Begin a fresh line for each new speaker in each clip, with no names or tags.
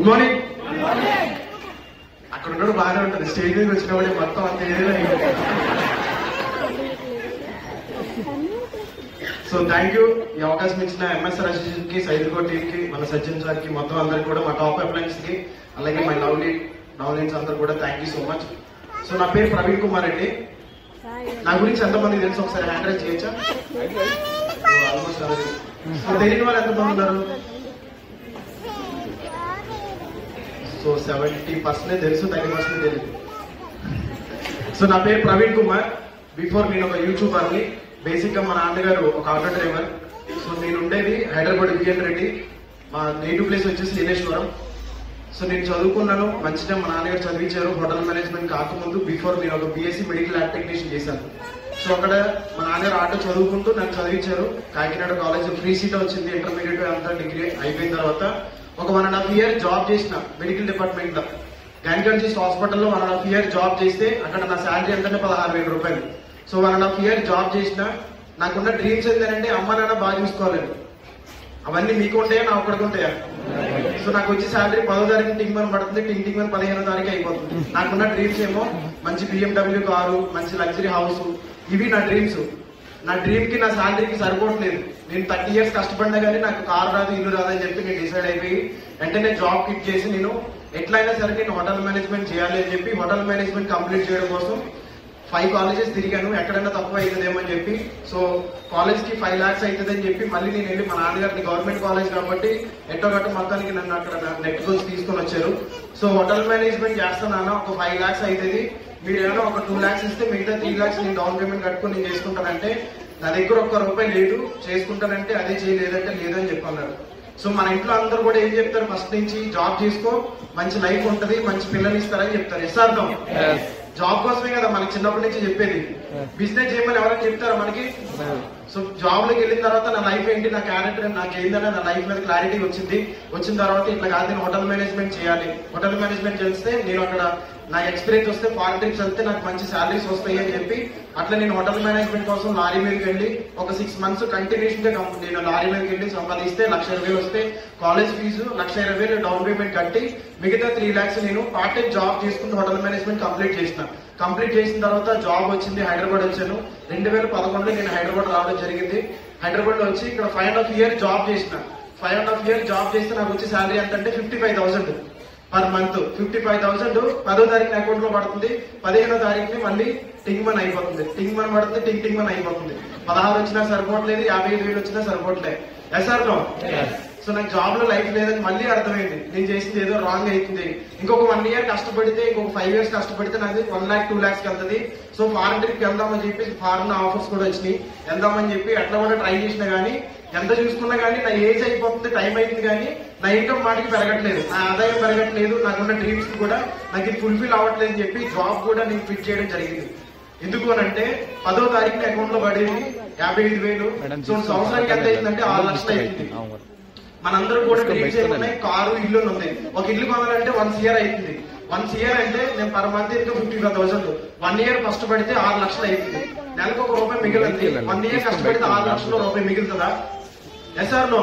Morning. అక్కడ ఉండడం బాగానే ఉంటుంది, స్టేజ్ మీద వచ్చినప్పుడే మొత్తం అంత ఏదైనా. సో థ్యాంక్ యూ ఈ అవకాశం ఇచ్చిన ఎంఎస్ అసోసియేషన్ కి, సైదుగో టీమ్ కి, మన సజ్జన్ సార్ కి, మొత్తం అందరికి కూడా, మా టాప్ అప్లయన్స్ కి, అలాగే మై లవ్లీ డౌన్లైన్స్ అందరు కూడా thank you so much. So నా పేరు ప్రవీణ్ కుమార్ రెడ్డి. నా గురించి ఎంతమంది తెలుసు ఒకసారి హ్యాండ్ రైజ్ చేయొచ్చా? ఆల్మోస్ట్ తెలియని వాళ్ళు ఎంతమంది ఉన్నారు? సో 70% తెలుసు, 30% తెలియదు. సో నా పేరు ప్రవీణ్ కుమార్. బిఫోర్ నేను ఒక యూట్యూబర్ని. బేసిక్ గా మా నాన్నగారు ఒక ఆటో డ్రైవర్. సో నేను ఉండేది హైదరాబాద్ విజయన్ రెడ్డి. మా నేటివ్ ప్లేస్ వచ్చేసి లీలేశ్వరం. సో నేను చదువుకున్నాను మంచిగా, మా నాన్నగారు చదివించారు. హోటల్ మేనేజ్మెంట్ కాకముందు బిఫోర్ నేను ఒక బీఎస్సీ మెడికల్ ల్యాబ్ టెక్నీషియన్ చేశాను. సో అక్కడ మా నాన్నగారు ఆటో చదువుకుంటూ నన్ను చదివించారు. కాకినాడ కాలేజ్ ఫ్రీ సీట్ వచ్చింది. ఇంటర్మీడియట్ అంతా డిగ్రీ అయిపోయిన తర్వాత ఒక 1.5 year జాబ్ చేసిన మెడికల్ డిపార్ట్మెంట్ లో. గైనకాలజిస్ట్ హాస్పిటల్లో 1.5 year జాబ్ చేస్తే అక్కడ నా శాలరీ ఎంతంటే 16,000 రూపాయలు. సో 1.5 year జాబ్ చేసిన. నాకున్న డ్రీమ్స్ ఏంటంటే అమ్మ నాన్న బాగా చూసుకోవాలని. అవన్నీ మీకు ఉంటాయా, నా ఒక్కడికి ఉంటాయా? సో నాకు వచ్చే శాలరీ 10వ తారీఖు టింగ్ మని పడుతుంది, టింగ్ మని 15వ తారీఖు అయిపోతుంది. నాకున్న డ్రీమ్స్ ఏమో మంచి BMW కారు, మంచి లగ్జరీ హౌస్. ఇవి నా డ్రీమ్స్. నా డ్రీమ్ కి, నా శాలరీకి సరిపోవట్లేదు. నేను 30 years కష్టపడినా కానీ నాకు కారు రాదు, ఇల్లు రాదు అని చెప్పి నేను డిసైడ్ అయిపోయి వెంటనే జాబ్ క్విట్ చేసి నేను ఎట్లయినా సరే నేను హోటల్ మేనేజ్మెంట్ చేయాలి అని చెప్పి హోటల్ మేనేజ్మెంట్ కంప్లీట్ చేయడం కోసం 5 colleges తిరిగాను. ఎక్కడైనా తక్కువ అవుతుందేమో అని చెప్పి. సో కాలేజ్ కి 5 lakhs అవుతుంది అని చెప్పి మళ్ళీ నేను వెళ్ళి మా నాన్నగారిని, గవర్నమెంట్ కాలేజ్ కాబట్టి ఎట్టో గట్ట మొత్తానికి నన్ను అక్కడ నెట్ కోర్స్ తీసుకొని వచ్చారు. సో హోటల్ మేనేజ్మెంట్ చేస్తాను, ఒక 5 lakhs అవుతుంది, మీరు ఏమైనా ఒక 2 lakhs ఇస్తే మిగతా 3 lakhs నేను డౌన్ పేమెంట్ కట్టుకుని నేను చేసుకుంటానంటే, నా దగ్గర ₹1 లేదు, చేసుకుంటానంటే అదే చేయలేదంటే లేదని చెప్పన్నారు. సో మన ఇంట్లో అందరూ కూడా ఏం చెప్తారు, ఫస్ట్ నుంచి జాబ్ చేసుకో, మంచి లైఫ్ ఉంటది, మంచి పిల్లలు ఇస్తారని చెప్తారు. ఎస్ అర్థం? జాబ్ కోసమే కదా మనకి చిన్నప్పటి నుంచి చెప్పేది. బిజినెస్ చేయమని ఎవరైనా చెప్తారా మనకి? సో జాబ్ లోకి వెళ్ళిన తర్వాత నా లైఫ్ ఏంటి, నా క్యారెక్టర్ నాకు ఏంటనే నా లైఫ్ మీద క్లారిటీ వచ్చింది. వచ్చిన తర్వాత ఇట్లా కాదు, నేను హోటల్ మేనేజ్మెంట్ చేయాలి. హోటల్ మేనేజ్మెంట్ చేస్తే నేను అక్కడ నా ఎక్స్పీరియన్స్ వస్తే, ఫారెన్ ట్రిప్స్ వెళ్తే నాకు మంచి శాలరీస్ వస్తాయి అని చెప్పి అట్లా నేను హోటల్ మేనేజ్మెంట్ కోసం లారీ మీదకి వెళ్ళి ఒక 6 months కంటిన్యూషన్ గా నేను లారీ మీదకి వెళ్ళి సంపాదిస్తే 1,20,000 వస్తే కాలేజ్ ఫీజు 1,20,000 డౌన్ పేమెంట్ కట్టి మిగతా 3 lakhs నేను పార్ట్ టైం జాబ్ చేసుకుని హోటల్ మేనేజ్మెంట్ కంప్లీట్ చేసిన. కంప్లీట్ చేసిన తర్వాత జాబ్ వచ్చింది, హైదరాబాద్ వచ్చాను. 2011లో నేను హైదరాబాద్ రావడం జరిగింది. హైదరాబాద్ లో వచ్చి ఇక్కడ 5.5 year జాబ్ చేసిన. 5.5 year జాబ్ చేస్తే నాకు వచ్చే శాలరీ ఎంతంటే 55,000 పర్ మంత్. 55,000 10వ తారీఖున అకౌంట్ లో పడుతుంది. 15వ తారీఖుని మళ్ళీ టింగ్ మన్ అయిపోతుంది. టింగ్ మన్ పడుతుంది, టింగ్ మన్ అయిపోతుంది. 16 వచ్చినా సరిపోవట్లేదు, 55,000 వచ్చినా సరిపోవట్లేదు. Yes or no? సో నాకు జాబ్ లో లైఫ్ లేదని మళ్ళీ అర్థమైంది. నేను చేసింది ఏదో రాంగ్ అవుతుంది. ఇంకొక 1 year కష్టపడితే, ఇంకొక 5 years కష్టపడితే నాకు 1 lakh 2 lakhs వెళ్తుంది. సో ఫారెన్ ట్రిప్ వెళ్దామని చెప్పి ఫారెన్ ఆఫర్స్ కూడా వచ్చినాయి. వెళ్దామని చెప్పి అట్లా కూడా ట్రై చేసినా గానీ, ఎంత చూసుకున్నా కానీ నా ఏజ్ అయిపోతుంది, టైం అయింది కానీ నా ఇన్కమ్ మాటికి పెరగట్లేదు, నా ఆదాయం పెరగట్లేదు, నాకున్న డ్రీమ్స్ కూడా నాకు ఇది ఫుల్ఫిల్ అవ్వట్లేదు అని చెప్పి జాబ్ కూడా నేను క్విట్ చేయడం జరిగింది. ఎందుకు అని అంటే 10వ తారీఖున అకౌంట్ లో పడేది 55,000. సో సంవత్సరానికి ఎంత అయిందంటే 6 లక్షలు అయింది. మనందరూ కూడా డ్రీమ్స్ ఏమున్నాయి, కారు, ఇల్లు ఉన్నాయి. ఒక ఇల్లు కొనాలంటే 1 year అవుతుంది. 1 year అంటే నేను పర్ మంత్ ఇంకా 55,000. 1 year కష్టపడితే 6 లక్షలు అవుతుంది. నెలకు ₹1 మిగిలింది. 1 year కష్టపడితే 6 లక్షల రూపాయలు మిగులుతుందా? Yes or no?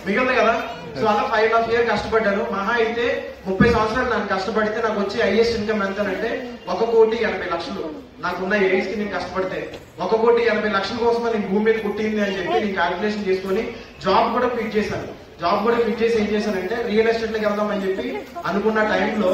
మిగిలింది కదా. సో అలా 5.5 years కష్టపడ్డాను. మహా అయితే 30 సంవత్సరాలు నాకు కష్టపడితే నాకు వచ్చే హైయెస్ట్ ఇన్కమ్ ఎంతంటే 1,80,00,000. నాకున్న ఏజ్ కి నేను కష్టపడితే 1,80,00,000 కోసమే నేను భూమి మీద పుట్టింది అని చెప్పి నేను క్యాల్కులేషన్ చేసుకుని జాబ్ కూడా క్విట్ చేశాను. జాబ్ కూడా క్విట్ చేసి ఏం చేశానంటే రియల్ ఎస్టేట్ లోకి వెళ్దామని చెప్పి అనుకున్న టైంలో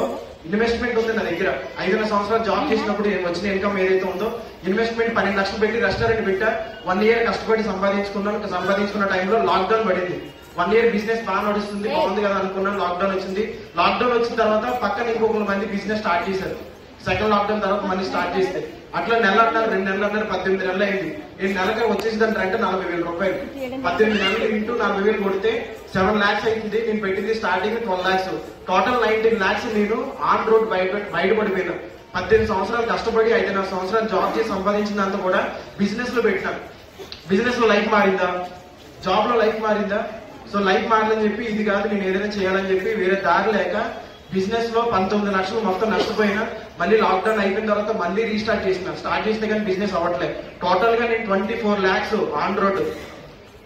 ఇన్వెస్ట్మెంట్ ఉంది నా దగ్గర. 5 సంవత్సరాలు జాబ్ చేసినప్పుడు వచ్చిన ఇన్కమ్ ఏదైతే ఉందో ఇన్వెస్ట్మెంట్ 12 లక్షలు పెట్టి రెస్టారెంట్ పెట్టా. 1 year కష్టపడి సంపాదించుకున్నాను. సంపాదించుకున్న టైంలో లాక్డౌన్ పడింది. 1 year బిజినెస్ బాగా నడుస్తుంది, బాగుంది కదా అనుకున్నాను. లాక్డౌన్ వచ్చింది. లాక్డౌన్ వచ్చిన తర్వాత పక్కన ఇంకొక మంది బిజినెస్ స్టార్ట్ చేశారు. సెకండ్ లాక్డౌన్ తర్వాత మళ్ళీ స్టార్ట్ చేస్తే అట్లా నెల అన్నారు, 2 నెలలు అన్నారు, 18 నెలలు అయింది. నేను నెలకి వచ్చేసిందంటే 40,000 రూపాయలు. 18 నెలలు ఇంటూ 40,000 కొడితే 7 lakhs అవుతుంది. నేను పెట్టింది స్టార్టింగ్ 12 lakhs. టోటల్ 19 lakhs నేను ఆన్ రోడ్ బయటపడిపోయినా. 18 సంవత్సరాలు కష్టపడి 5.5 సంవత్సరాలు జాబ్ చేసి సంపాదించినంత కూడా బిజినెస్ లో పెట్టినాను. బిజినెస్ లో లైఫ్ మారిందా? జాబ్ లో లైఫ్ మారిందా? సో లైఫ్ మారాలని చెప్పి ఇది కాదు, నేను ఏదైనా చేయాలని చెప్పి వేరే దారి లేక బిజినెస్ లో 19 లక్షలు మొత్తం నష్టపోయినా. మళ్ళీ లాక్డౌన్ అయిపోయిన తర్వాత మళ్ళీ రీస్టార్ట్ చేసిన. స్టార్ట్ చేస్తే కానీ బిజినెస్ అవ్వట్లేదు. టోటల్ గా నేను 24 lakhs ఆన్ రోడ్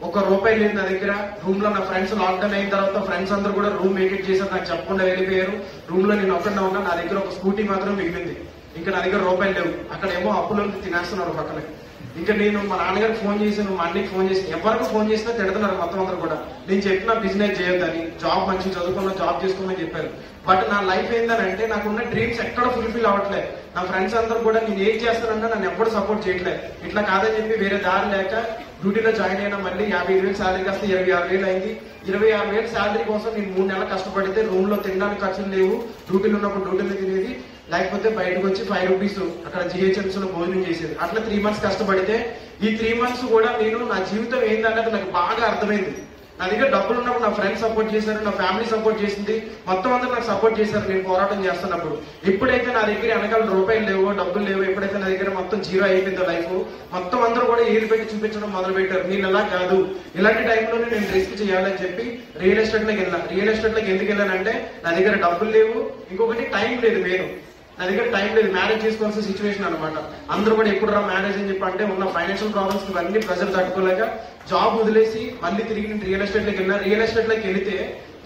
₹1 లేదు నా దగ్గర. రూమ్ లో నా ఫ్రెండ్స్ లాక్డౌన్ అయిన తర్వాత ఫ్రెండ్స్ అందరూ కూడా రూమ్ వేకెట్ చేశారు, నాకు చెప్పకుండా వెళ్ళిపోయారు. రూమ్ లో నేను ఒక్కడే ఉన్నా, నా దగ్గర ఒక స్కూటీ మాత్రం మిగిలింది. ఇంకా నా దగ్గర ₹1 లేవు. అక్కడేమో అప్పులో తినేస్తున్నారు పక్కనే. ఇంకా నేను మా నాన్నగారికి ఫోన్ చేశాను, మా అన్నకి ఫోన్ చేసి, ఎవరికి ఫోన్ చేసినా తిడుతున్నారు మొత్తం అందరూ కూడా. నేను చెప్పిన బిజినెస్ చేయొద్దని, జాబ్ మంచిగా చదువుకున్నా జాబ్ చేసుకోమని చెప్పారు. బట్ నా లైఫ్ ఏంటంటే నాకున్న డ్రీమ్స్ ఎక్కడ ఫుల్ఫిల్ అవ్వట్లేదు. నా ఫ్రెండ్స్ అందరూ కూడా నేను ఏం చేస్తానన్నా నన్ను ఎప్పుడు సపోర్ట్ చేయట్లేదు. ఇట్లా కాదని చెప్పి వేరే దారి లేక డ్యూటీలో జాయిన్ అయినా. మళ్ళీ 52,000 శాలరీ కాస్త 26,000 అయింది. 26,000 శాలరీ కోసం నేను 3 నెలలు కష్టపడితే రూమ్ లో తినడానికి ఖర్చులు లేవు. డ్యూటీలో ఉన్నప్పుడు డ్యూటీలో తినేది, లేకపోతే బయటకు వచ్చి ₹5 అక్కడ GHMS లో భోజనం చేసేది. అట్లా 3 months కష్టపడితే ఈ 3 months కూడా నేను నా జీవితం ఏంటన్నది నాకు బాగా అర్థమైంది. నా దగ్గర డబ్బులు ఉన్నప్పుడు నా ఫ్రెండ్స్ సపోర్ట్ చేశారు, నా ఫ్యామిలీ సపోర్ట్ చేసింది, మొత్తం అందరూ నాకు సపోర్ట్ చేశారు నేను పోరాటం చేస్తున్నప్పుడు. ఎప్పుడైతే నా దగ్గర వెనకాల ₹1 లేవో, డబ్బులు లేవో, ఎప్పుడైతే నా దగ్గర మొత్తం జీరో అయిపోయిందో లైఫ్, మొత్తం అందరూ కూడా ఏది పెట్టి చూపించడం మొదలు పెట్టారు. నేను ఎలా కాదు, ఇలాంటి టైంలోనే నేను రిస్క్ చేయాలని చెప్పి రియల్ ఎస్టేట్ లోకి వెళ్ళాను. రియల్ ఎస్టేట్ లోకి ఎందుకు వెళ్ళానంటే నా దగ్గర డబ్బులు లేవు, ఇంకొకటి టైం లేదు. నా దగ్గర టైం లేదు, మ్యారేజ్ చేసుకోవాల్సిన సిచ్యువేషన్ అనమాట. అందరూ కూడా ఎప్పుడు రా మ్యారేజ్ అని చెప్పి అంటే ఉన్న ఫైనాన్షియల్ ప్రాబ్లమ్స్ ఇవన్నీ ప్రెజర్ తట్టుకోలేక జాబ్ వదిలేసి మళ్ళీ తిరిగి నేను రియల్ ఎస్టేట్ లోకి వెళ్ళినా. రియల్ ఎస్టేట్ లోకి వెళితే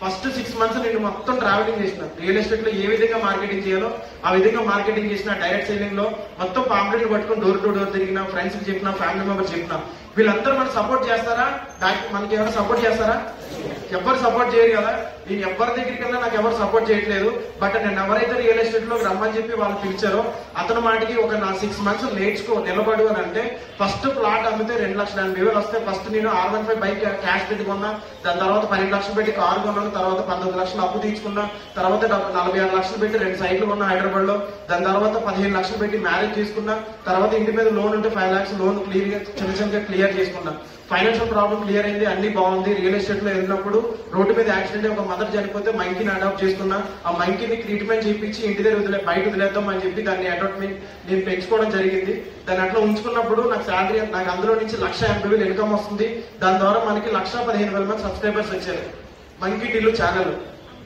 ఫస్ట్ 6 months నేను మొత్తం ట్రావెలింగ్ చేసిన. రియల్ ఎస్టేట్ లో ఏ విధంగా మార్కెటింగ్ చేయాలో ఆ విధంగా మార్కెటింగ్ చేసిన. డైరెక్ట్ సేలింగ్ లో మొత్తం పాంప్లెట్లు పట్టుకుని డోర్ టు డోర్ తిరిగిన, ఫ్రెండ్స్ కి చెప్పిన, ఫ్యామిలీ మెంబర్స్ చెప్పిన. వీళ్ళందరూ మనకు సపోర్ట్ చేస్తారా? మనకి ఎవరు సపోర్ట్ చేస్తారా? ఎవరు సపోర్ట్ చేయరు కదా. నేను ఎవరి దగ్గరికి వెళ్ళినా నాకు ఎవరు సపోర్ట్ చేయట్లేదు. బట్ నేను ఎవరైతే రియల్ ఎస్టేట్ లో రమ్మని చెప్పి వాళ్ళు పిలిచారో అతని మాటికి ఒక నా 6 months నిలబడు అని అంటే, ఫస్ట్ ప్లాట్ అమ్మితే 2,80,000 వస్తే ఫస్ట్ నేను 615 బైక్ క్యాష్ పెట్టి కొన్నా. దాని తర్వాత 12 లక్షలు పెట్టి కారు కొన్నాను. తర్వాత 19 లక్షలు అప్పు తీసుకున్నా. తర్వాత 46 లక్షలు పెట్టి 2 సైట్లు కొన్నా హైదరాబాద్ లో. దాని తర్వాత 15 లక్షలు పెట్టి మ్యారేజ్ చేసుకున్నా. తర్వాత ఇంటి మీద లోన్ ఉంటే 5 lakhs లోన్ చిన్నగా క్లియర్ చేసుకున్నా. ఫైనాన్షియల్ ప్రాబ్లం క్లియర్ అయింది, అన్ని బాగుంది. రియల్ ఎస్టేట్ లో వెళ్ళినప్పుడు రోడ్డు మీద యాక్సిడెంట్ ఒక మదర్ చనిపోతే మంకీని అడాప్ట్ చేసుకున్నా. ఆ మంకీని ట్రీట్మెంట్ చేయించి ఇంటి దగ్గర బయట వదిలేద్దాం అని చెప్పి దాన్ని అడాప్ట్మెంట్ నేను పెంచుకోవడం జరిగింది. దాన్ని అట్లా ఉంచుకున్నప్పుడు నాకు శాలరీ, నాకు అందులో నుంచి 1,80,000 ఇన్కమ్ వస్తుంది. దాని ద్వారా మనకి 1,15,000 మంది సబ్స్క్రైబర్స్ వచ్చారు monkey Tillu channel.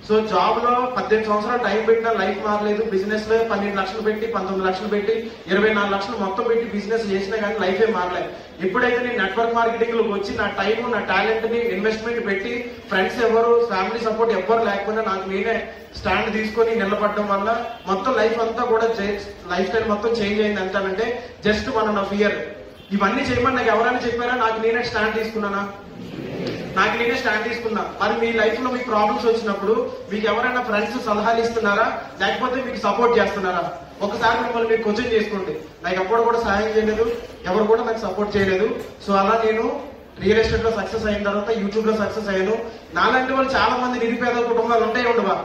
So job లో 18 సంవత్సరాలు టైం పెట్టినా లైఫ్ మారలేదు. బిజినెస్ లో 12 లక్షలు పెట్టి, 19 లక్షలు పెట్టి, 24 లక్షలు మొత్తం పెట్టి బిజినెస్ చేసినా కానీ లైఫే మారలేదు. ఎప్పుడైతే నేను నెట్వర్క్ మార్కెటింగ్ లోకి వచ్చి నా టైం, నా టాలెంట్ ని ఇన్వెస్ట్మెంట్ పెట్టి, ఫ్రెండ్స్ ఎవరు, ఫ్యామిలీ సపోర్ట్ ఎవరు లేకపోయినా నాకు నేనే స్టాండ్ తీసుకొని నిలబడడం వల్ల మొత్తం లైఫ్ అంతా కూడా లైఫ్ స్టైల్ మొత్తం చేంజ్ అయింది. అంటానంటే జస్ట్ 1.5 year ఇవన్నీ చేయమని నాకు ఎవరైనా చెప్పారా? నాకు నేనే స్టాండ్ తీసుకున్నానా? నాకు నేనే స్టాండ్ తీసుకున్నా. మరి మీ లైఫ్ లో మీకు ప్రాబ్లమ్స్ వచ్చినప్పుడు మీకు ఎవరైనా ఫ్రెండ్స్ సలహాలు ఇస్తున్నారా, లేకపోతే మీకు సపోర్ట్ చేస్తున్నారా? ఒకసారి మిమ్మల్ని మీరు క్వశ్చన్ చేసుకోండి. నాకు ఎప్పుడు కూడా సహాయం చేయలేదు, ఎవరు కూడా నాకు సపోర్ట్ చేయలేదు. సో అలా నేను రియల్ ఎస్టేట్ లో సక్సెస్ అయిన తర్వాత యూట్యూబ్ లో సక్సెస్ అయ్యాను. నాలాంటి వాళ్ళు చాలా మంది నిరుపేద కుటుంబాలు ఉంటాయి ఉండవా,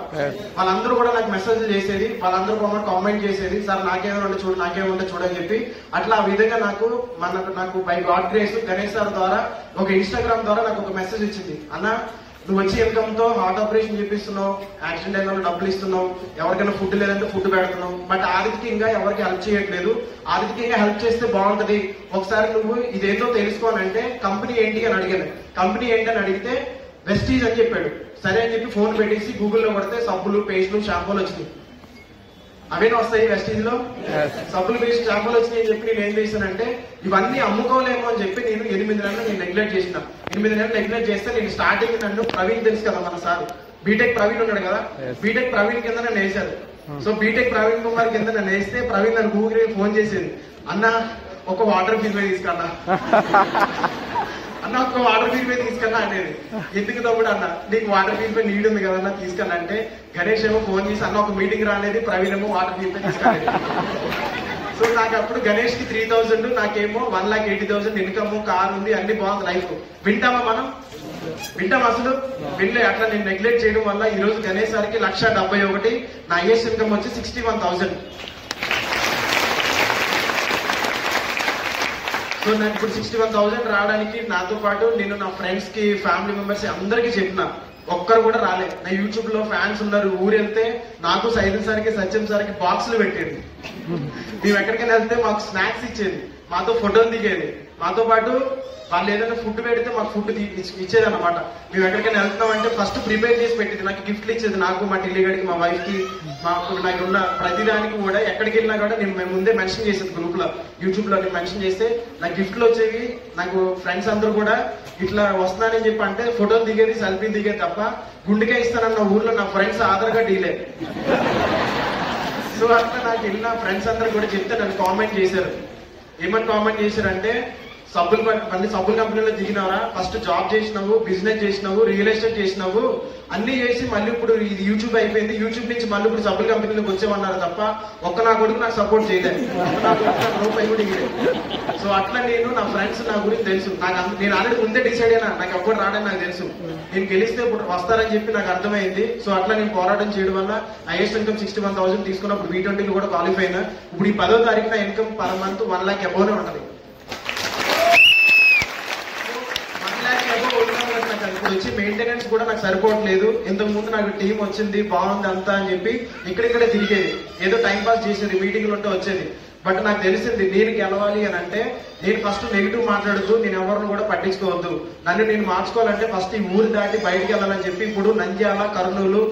వాళ్ళందరూ కూడా నాకు మెసేజ్ చేసేది, వాళ్ళందరూ కూడా కామెంట్ చేసేది, సార్ నాకేమంటే చూడు, నాకేమంటే చూడని చెప్పి. అట్లా ఆ విధంగా నాకు by God grace Ganesh sir ద్వారా ఒక ఇన్స్టాగ్రామ్ ద్వారా నాకు ఒక మెసేజ్ ఇచ్చింది. అన్న నువ్వు వచ్చే ఇన్కమ్ తో హార్ట్ ఆపరేషన్ చేపిస్తున్నావు, యాక్సిడెంట్ అయిన డబ్బులు ఇస్తున్నావు, ఎవరికైనా ఫుడ్ లేదంటే ఫుడ్ పెడుతున్నావు, బట్ ఆర్థికంగా ఎవరికి హెల్ప్ చేయట్లేదు. ఆర్థికంగా హెల్ప్ చేస్తే బాగుంటది, ఒకసారి నువ్వు ఇదేంటో తెలుసుకోవాలంటే కంపెనీ ఏంటి అని అడిగాను. కంపెనీ ఏంటి అని అడిగితే వెస్టీజ్ అని చెప్పాడు. సరే అని చెప్పి ఫోన్ పెట్టేసి గూగుల్లో కొడితే సబ్బులు, పేస్టులు, షాంపూలు వచ్చినాయి. అవేనా వస్తాయి వెస్టీజ్ లో? సబ్బులు, పేస్ట్, షాంపూలు వచ్చినాయి అని చెప్పి నేను ఏం చేశానంటే ఇవన్నీ అమ్ముకోలేమో అని చెప్పి నేను 8 నెలలు నేను నెగ్లెక్ట్ చేసిన. 8 నెలలు నెగ్లెక్ట్ చేస్తే నేను స్టార్టింగ్ నన్ను ప్రవీణ్ తెలుసు కదా మన సార్, బీటెక్ ప్రవీణ్ ఉన్నాడు కదా, బీటెక్ ప్రవీణ్ కింద నన్ను వేశారు. సో బీటెక్ ప్రవీణ్ కుమార్ కింద నన్ను వేస్తే ప్రవీణ్ నన్ను గూగుల్ ఫోన్ చేసేది, అన్న ఒక వాటర్ ఫీల్ మీద తీసుకున్నా, అన్న ఒక వాటర్ ఫీల్ మీద తీసుకున్నా అనేది. ఎందుకు తమ్ముడు అన్న, నీకు వాటర్ ఫీల్ పై నీడ్ ఉంది కదన్నా తీసుకున్నా అంటే, గణేష్ ఏమో ఫోన్ చేసి అన్న ఒక మీటింగ్ రాలేదు, ప్రవీణ్ ఏమో వాటర్ ఫీల్ పై తీసుకునేది. సో నాకు అప్పుడు గణేష్ కి 3,000, నాకేమో 1,80,000 ఇన్కమ్, కార్ ఉంది, అన్ని బాగుంది లైఫ్. వింటామా మనం? వింటాం అసలు? వినలే. అట్లా నేను నెగ్లెక్ట్ చేయడం వల్ల ఈ రోజు గణేష్ సార్కి 1,71, నా హైయెస్ట్ ఇన్కమ్ వచ్చి 61,000. సో నాకు ఇప్పుడు 61,000 రావడానికి నాతో పాటు నేను నా ఫ్రెండ్స్ కి, ఫ్యామిలీ మెంబర్స్ అందరికీ చెప్పిన, ఒక్కరు కూడా రాలే. నా యూట్యూబ్ లో ఫ్యాన్స్ ఉన్నారు. ఊరు వెళ్తే నాకు సైదుల్ సార్కి, సత్యం సార్కి బాక్సులు పెట్టేది. మేము ఎక్కడికైనా వెళ్తే మాకు స్నాక్స్ ఇచ్చేది, మాతో ఫోటోలు దిగేది. మాతో పాటు వాళ్ళు ఏదైనా ఫుడ్ పెడితే మాకు ఫుడ్ ఇచ్చేది అనమాట. మేము ఎక్కడికైనా వెళ్తున్నామంటే ఫస్ట్ ప్రిపేర్ చేసి పెట్టేది, నాకు గిఫ్ట్లు ఇచ్చేది, నాకు మా ఢిల్లీగడికి మా వైఫ్ కి నాకు ఉన్న ప్రతిదానికి కూడా. ఎక్కడికి వెళ్ళినా కూడా మేము ముందే మెన్షన్ చేసేది గ్రూప్ లో, యూట్యూబ్ లో మెన్షన్ చేస్తే నాకు గిఫ్ట్లు వచ్చేవి. నాకు ఫ్రెండ్స్ అందరూ కూడా ఇట్లా వస్తున్నానని చెప్పి అంటే ఫోటోలు దిగేది, సెల్ఫీ దిగేది తప్ప గుండెకాయ ఇస్తానన్న ఊర్లో నా friends Aadhaar card delay. So అట్లా నాకు వెళ్ళిన ఫ్రెండ్స్ అందరూ కూడా చెప్తే నన్ను కామెంట్ చేశారు. ఏమని కామెంట్ చేశారంటే, మళ్ళీ సబ్బుల కంపెనీలో దిగినారా, ఫస్ట్ జాబ్ చేసినావు, బిజినెస్ చేసినావు, రియల్ ఎస్టేట్ చేసినావు, అన్ని చేసి మళ్ళీ ఇప్పుడు ఇది యూట్యూబ్ అయిపోయింది, యూట్యూబ్ నుంచి మళ్ళీ ఇప్పుడు సబ్బుల కంపెనీలోకి వచ్చేవన్నారు తప్ప ఒక్క నా కొడుకు నాకు సపోర్ట్ చేయలేదు, రూపాయి కూడా ఇవ్వలేదు. సో అట్లా నేను నా ఫ్రెండ్స్ నా గురించి తెలుసు, నేను ఆల్రెడీ ముందే డిసైడ్ అయినా నాకు ఎప్పుడు రాడని నాకు తెలుసు. నేను గెలిస్తే ఇప్పుడు వస్తారని చెప్పి నాకు అర్థమైంది. సో అట్లా నేను పోరాటం చేయడం వల్ల హైయెస్ట్ ఇన్కమ్ 61,000 తీసుకున్నప్పుడు V20 కూడా క్వాలిఫై అయినా. ఇప్పుడు ఈ 10వ తారీఖున ఇన్కమ్ పర్ మంత్ 1 lakh అబోనే ఉంటది. ఇప్పుడు వచ్చి మెయింటెనెన్స్ కూడా నాకు సరిపోవట్లేదు. ఇంతకు ముందు నాకు టీం వచ్చింది, బాగుంది అంతా అని చెప్పి ఇక్కడిక్కడే తిరిగేది, ఏదో టైం పాస్ చేసేది, మీటింగ్లు ఉంటే వచ్చేది. బట్ నాకు తెలిసింది నేను గెలవాలి అని అంటే నేను ఫస్ట్ నెగిటివ్ మాట్లాడుతూ నేను ఎవరిని కూడా పట్టించుకోవద్దు. నన్ను నేను మార్చుకోవాలంటే ఫస్ట్ ఈ ఊరు దాటి బయటికి వెళ్ళాలని చెప్పి ఇప్పుడు నంద్యాల, కర్నూలు